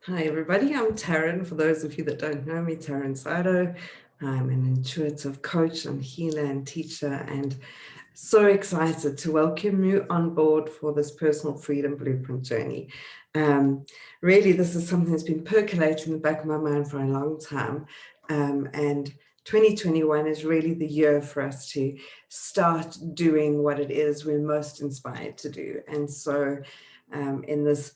Hi everybody, I'm Taryn. For those of you that don't know me, Taryn Sydow. I'm an intuitive coach and healer and teacher, and so excited to welcome you on board for this personal freedom blueprint journey. Um, Really, this is something that's been percolating in the back of my mind for a long time. And 2021 is really the year for us to start doing what it is we're most inspired to do. And so in this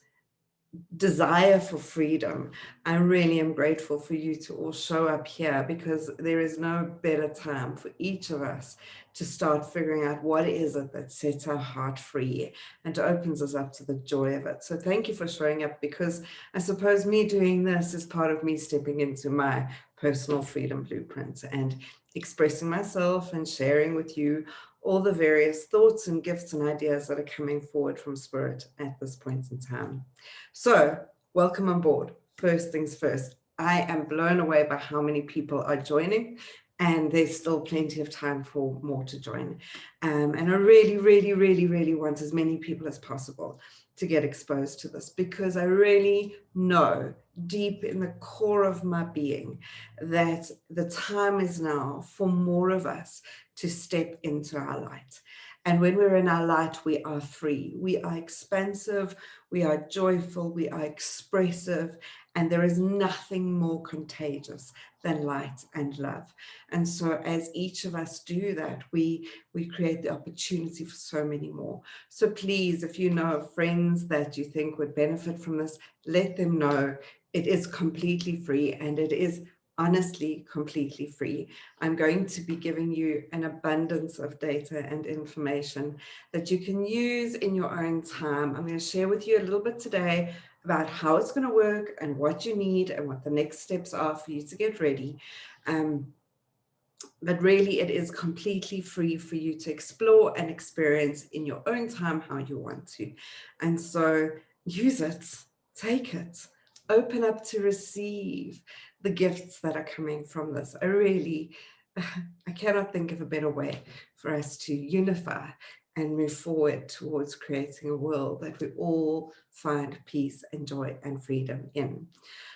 desire for freedom, I really am grateful for you to all show up here, because there is no better time for each of us to start figuring out what is it that sets our heart free and opens us up to the joy of it. So thank you for showing up, because I suppose me doing this is part of me stepping into my personal freedom blueprint and expressing myself and sharing with you all the various thoughts and gifts and ideas that are coming forward from spirit at this point in time. So welcome on board. First things first, I am blown away by how many people are joining, and there's still plenty of time for more to join. And I really want as many people as possible to get exposed to this, because I really know deep in the core of my being that the time is now for more of us to step into our light. And when we're in our light, we are free, we are expansive, we are joyful, we are expressive, and there is nothing more contagious than light and love. And so as each of us do that, we create the opportunity for so many more. So please, if you know of friends that you think would benefit from this, let them know. It is completely free, and it is honestly completely free. I'm going to be giving you an abundance of data and information that you can use in your own time. I'm going to share with you a little bit today about how it's going to work and what you need and what the next steps are for you to get ready. But really, it is completely free for you to explore and experience in your own time how you want to. And so use it, take it, open up to receive the gifts that are coming from this. I cannot think of a better way for us to unify and move forward towards creating a world that we all find peace and joy and freedom in.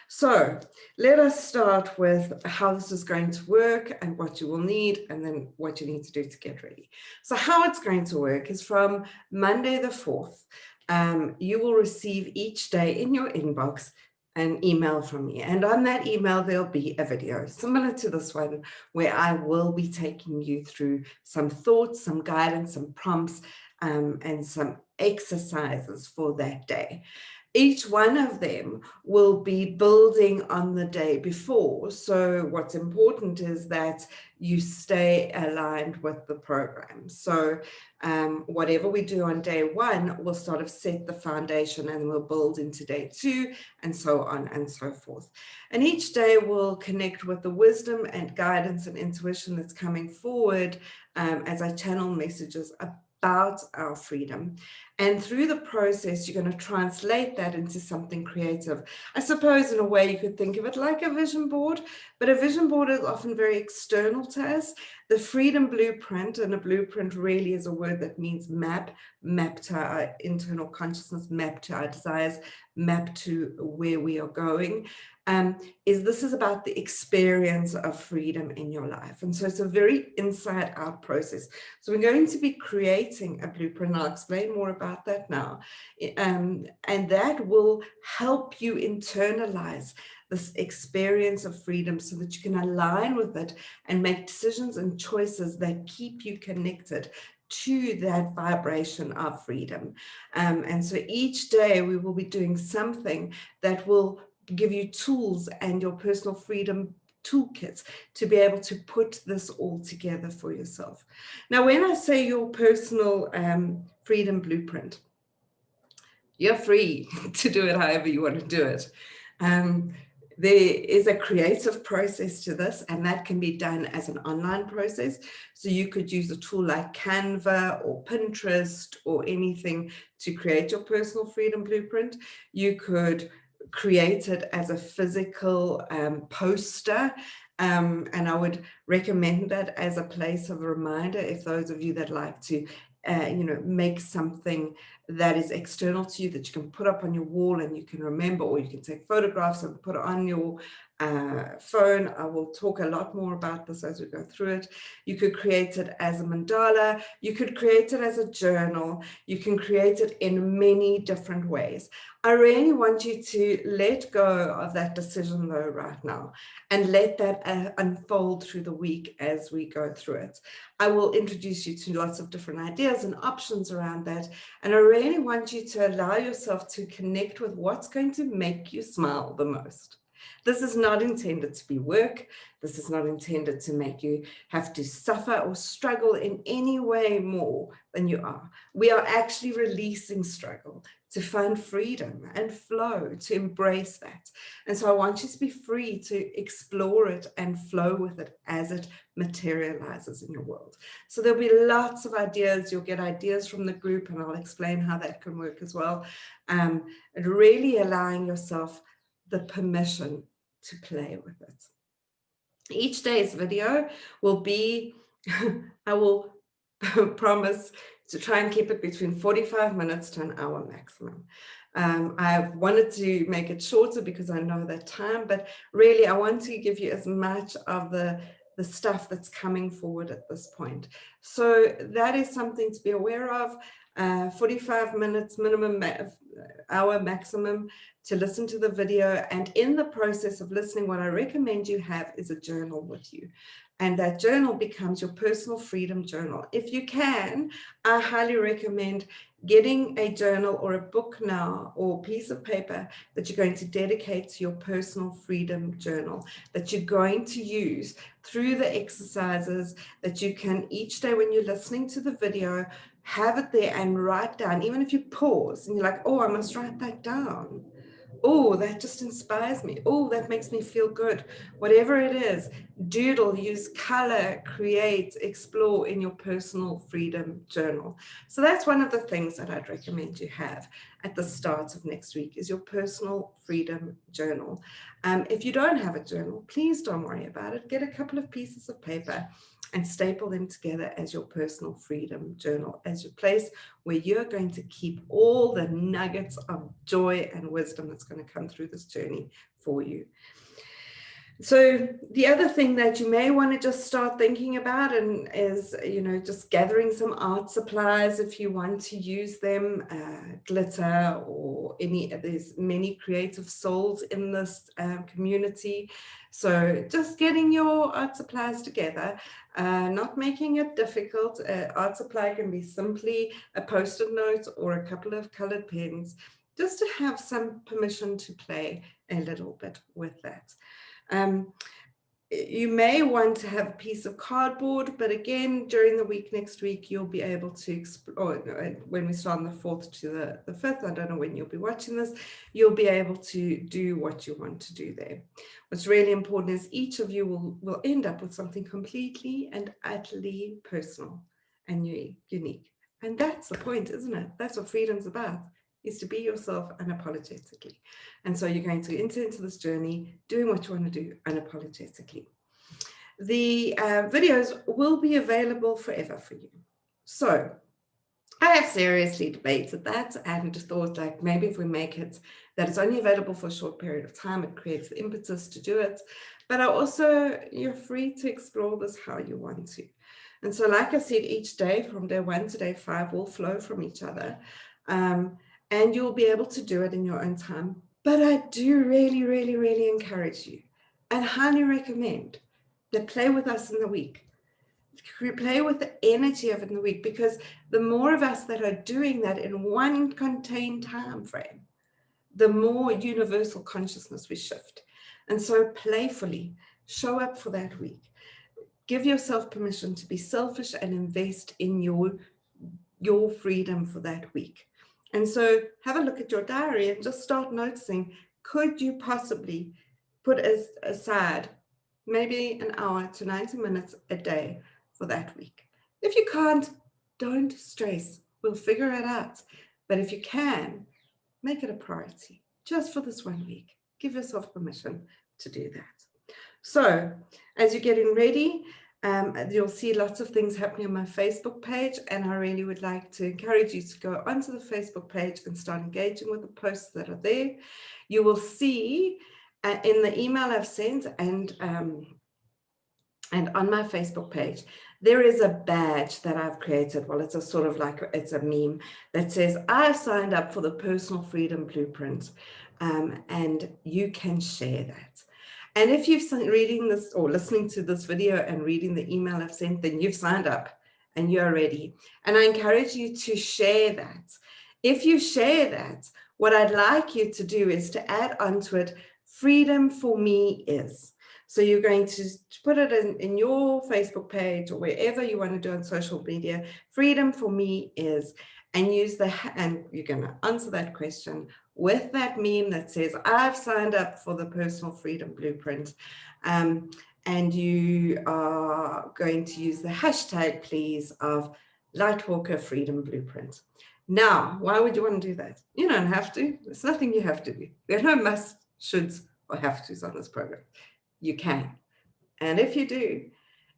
So let us start with how this is going to work and what you will need, and then what you need to do to get ready. So how it's going to work is from Monday the 4th. You will receive each day in your inbox an email from me. And on that email, there'll be a video similar to this one, where I will be taking you through some thoughts, some guidance, some prompts, and some exercises for that day. Each one of them will be building on the day before. So what's important is that you stay aligned with the program. So whatever we do on day one will sort of set the foundation, and we'll build into day two, and so on and so forth. And each day will connect with the wisdom and guidance and intuition that's coming forward as I channel messages about our freedom. And through the process, you're going to translate that into something creative. I suppose in a way you could think of it like a vision board, but a vision board is often very external to us. The freedom blueprint, and a blueprint really is a word that means map to our internal consciousness, map to our desires, map to where we are going. This is about the experience of freedom in your life. And so it's a very inside out process. So we're going to be creating a blueprint. I'll explain more about that now. And that will help you internalize this experience of freedom, so that you can align with it and make decisions and choices that keep you connected to that vibration of freedom. And so each day we will be doing something that will give you tools and your personal freedom toolkits to be able to put this all together for yourself. Now, when I say your personal freedom blueprint, you're free to do it however you want to do it. There is a creative process to this, and that can be done as an online process. So you could use a tool like Canva or Pinterest or anything to create your personal freedom blueprint. You could create it as a physical poster. And I would recommend that as a place of reminder, if those of you that like to make something that is external to you that you can put up on your wall and you can remember, or you can take photographs and put it on your phone. I will talk a lot more about this as we go through it. You could create it as a mandala. You could create it as a journal. You can create it in many different ways. I really want you to let go of that decision though right now and let that unfold through the week as we go through it. I will introduce you to lots of different ideas and options around that. And I really want you to allow yourself to connect with what's going to make you smile the most. This is not intended to be work. This is not intended to make you have to suffer or struggle in any way more than you are. We are actually releasing struggle to find freedom and flow, to embrace that. And so I want you to be free to explore it and flow with it as it materializes in your world. So there'll be lots of ideas. You'll get ideas from the group, and I'll explain how that can work as well. And really allowing yourself the permission to play with it. Each day's video will be, I will promise to try and keep it between 45 minutes to an hour maximum. I've wanted to make it shorter because I know that time, but really I want to give you as much of the stuff that's coming forward at this point. So that is something to be aware of. 45 minutes minimum, hour maximum to listen to the video. And in the process of listening, what I recommend you have is a journal with you. And that journal becomes your personal freedom journal. If you can, I highly recommend getting a journal or a book now or piece of paper that you're going to dedicate to your personal freedom journal, that you're going to use through the exercises, that you can each day when you're listening to the video, have it there and write down, even if you pause and you're like, oh, I must write that down. Oh, that just inspires me. Oh, that makes me feel good. Whatever it is, doodle, use color, create, explore in your personal freedom journal. So that's one of the things that I'd recommend you have at the start of next week is your personal freedom journal. If you don't have a journal, please don't worry about it. Get a couple of pieces of paper and staple them together as your personal freedom journal, as your place where you're going to keep all the nuggets of joy and wisdom that's going to come through this journey for you. So the other thing that you may want to just start thinking about and is, just gathering some art supplies if you want to use them, glitter or there's many creative souls in this community. So just getting your art supplies together, not making it difficult. Art supply can be simply a post-it note or a couple of colored pens, just to have some permission to play a little bit with that. You may want to have a piece of cardboard, but again, during the week next week, you'll be able to explore, when we start on the 4th to the 5th, I don't know when you'll be watching this, you'll be able to do what you want to do there. What's really important is each of you will end up with something completely and utterly personal and unique. And that's the point, isn't it? That's what freedom's about, is to be yourself unapologetically. And so you're going to enter into this journey doing what you want to do unapologetically. The videos will be available forever for you. So I have seriously debated that and thought, like, maybe if we make it that it's only available for a short period of time, it creates the impetus to do it. But you're free to explore this how you want to. And so, like I said, each day from day 1 to day 5 will flow from each other. And you'll be able to do it in your own time. But I do really, really, really encourage you and highly recommend that play with us in the week. Play with the energy of it in the week, because the more of us that are doing that in one contained time frame, the more universal consciousness we shift. And so playfully show up for that week. Give yourself permission to be selfish and invest in your freedom for that week. And so have a look at your diary and just start noticing, could you possibly put aside maybe an hour to 90 minutes a day for that week? If you can't, don't stress. We'll figure it out. But if you can, make it a priority just for this 1 week. Give yourself permission to do that. So as you're getting ready, You'll see lots of things happening on my Facebook page, and I really would like to encourage you to go onto the Facebook page and start engaging with the posts that are there. You will see in the email I've sent and on my Facebook page, there is a badge that I've created. Well, it's a sort of like, it's a meme that says, I've signed up for the Personal Freedom Blueprint, and you can share that. And if you've reading this or listening to this video and reading the email I've sent, then you've signed up and you're ready. And I encourage you to share that. If you share that, what I'd like you to do is to add onto it, freedom for me is. So you're going to put it in your Facebook page or wherever you want to do on social media, freedom for me is, and use and you're going to answer that question with that meme that says, I've signed up for the Personal Freedom Blueprint. And you are going to use the hashtag, please, of Lightwalker Freedom Blueprint. Now, why would you want to do that? You don't have to. There's nothing you have to do. There are no must, shoulds, or have to's on this program. You can. And if you do,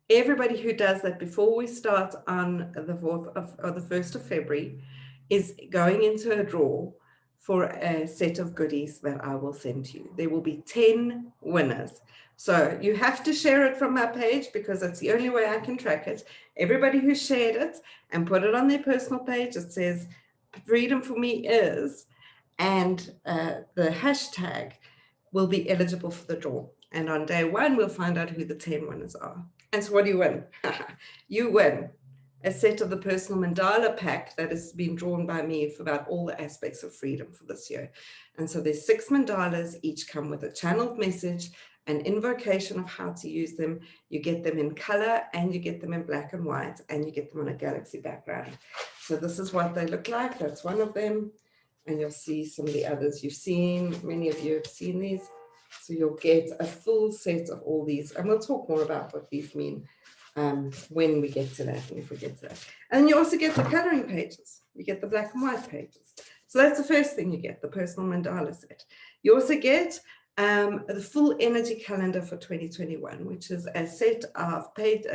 everybody who does that before we start on the 1st of February is going into a draw for a set of goodies that I will send to you. There will be 10 winners. So you have to share it from my page because that's the only way I can track it. Everybody who shared it and put it on their personal page, it says freedom for me is, and the hashtag will be eligible for the draw. And on day 1, we'll find out who the 10 winners are. And so what do you win? You win a set of the personal Mandala pack that has been drawn by me for about all the aspects of freedom for this year. And so there's 6 mandalas, each come with a channeled message, an invocation of how to use them. You get them in color and you get them in black and white, and you get them on a galaxy background. So this is what they look like. That's one of them. And you'll see some of the others you've seen. Many of you have seen these. So you'll get a full set of all these. And we'll talk more about what these mean when we get to that and if we get to that. And you also get the coloring pages. You get the black and white pages. So that's the first thing you get, the personal mandala set. You also get the full energy calendar for 2021, which is a set of paid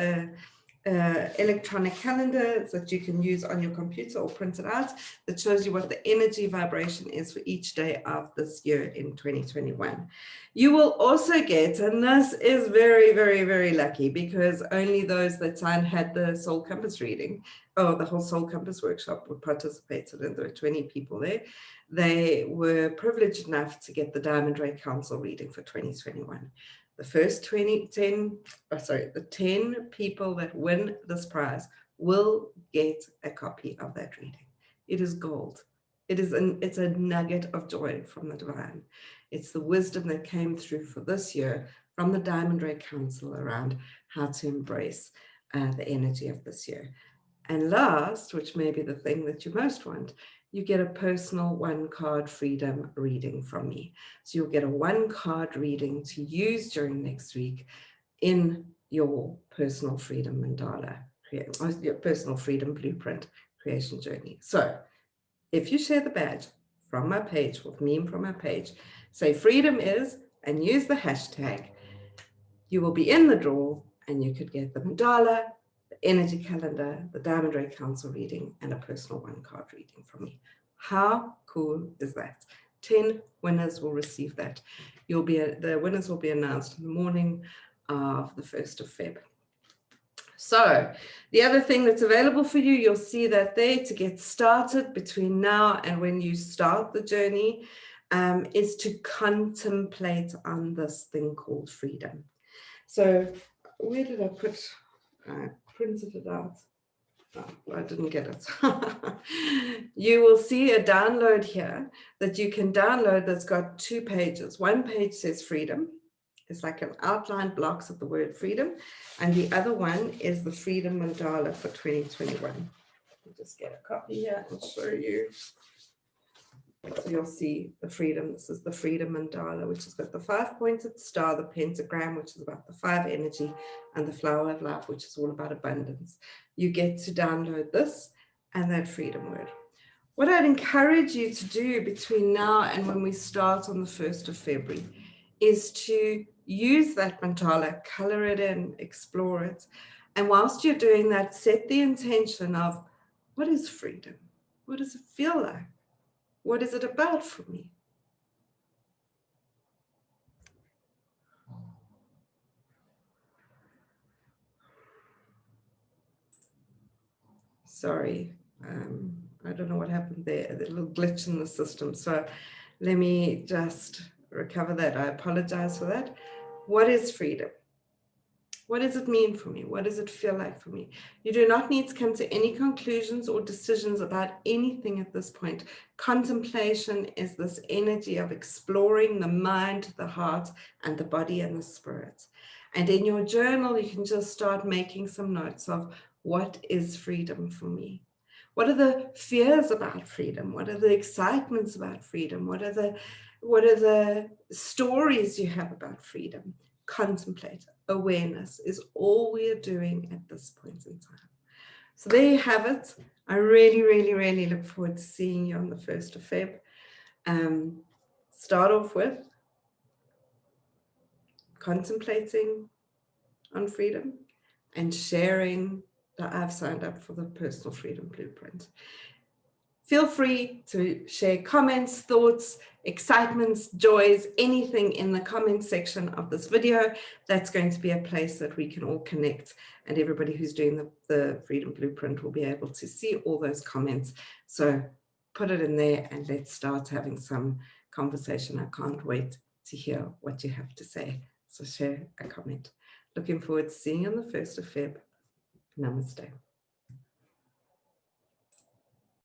electronic calendars that you can use on your computer or print it out, that shows you what the energy vibration is for each day of this year in 2021. You will also get, and this is very, very, very lucky because only those that had the Soul Compass reading, the whole Soul Compass workshop participated, and there were 20 people there. They were privileged enough to get the Diamond Ray Council reading for 2021. The first 10 people that win this prize will get a copy of that reading. It is gold. It's a nugget of joy from the divine. It's the wisdom that came through for this year from the Diamond Ray Council around how to embrace the energy of this year. And last, which may be the thing that you most want, you get a personal 1-card freedom reading from me. So you'll get a 1-card reading to use during next week in your personal freedom mandala, your personal freedom blueprint creation journey. So if you share the badge from my page, with meme from my page, say freedom is, and use the hashtag, you will be in the draw and you could get the mandala, the energy calendar, the Diamond Ray Council reading, and a personal 1-card reading from me. How cool is that? 10 winners will receive that. The winners will be announced in the morning of the 1st of Feb. So the other thing that's available for you, you'll see that there to get started between now and when you start the journey, is to contemplate on this thing called freedom. So where did I put, I printed it out. Oh, I didn't get it. You will see a download here that you can download that's got 2 pages. One page says freedom. It's like an outline blocks of the word freedom. And the other one is the freedom mandala for 2021. I'll just get a copy here and show you. So you'll see the freedom. This is the freedom mandala, which has got the 5-pointed star, the pentagram, which is about the 5 energy, and the flower of life, which is all about abundance. You get to download this and that freedom word. What I'd encourage you to do between now and when we start on the 1st of February is to use that mandala, color it in, explore it. And whilst you're doing that, set the intention of, what is freedom? What does it feel like? What is it about for me? Sorry, I don't know what happened there, the little glitch in the system. So let me just recover that. I apologize for that. What is freedom? What does it mean for me? What does it feel like for me? You do not need to come to any conclusions or decisions about anything at this point. Contemplation is this energy of exploring the mind, the heart, and the body and the spirit. And in your journal, you can just start making some notes of, what is freedom for me? What are the fears about freedom? What are the excitements about freedom? What are the stories you have about freedom? Contemplate. Awareness is all we are doing at this point in time. So there you have it. I really, really, really look forward to seeing you on the 1st of Feb. Start off with contemplating on freedom and sharing that I've signed up for the Personal Freedom Blueprint. Feel free to share comments, thoughts, excitements, joys, anything in the comment section of this video. That's going to be a place that we can all connect, and everybody who's doing the Freedom Blueprint will be able to see all those comments. So put it in there and let's start having some conversation. I can't wait to hear what you have to say. So share a comment. Looking forward to seeing you on the 1st of Feb. Namaste.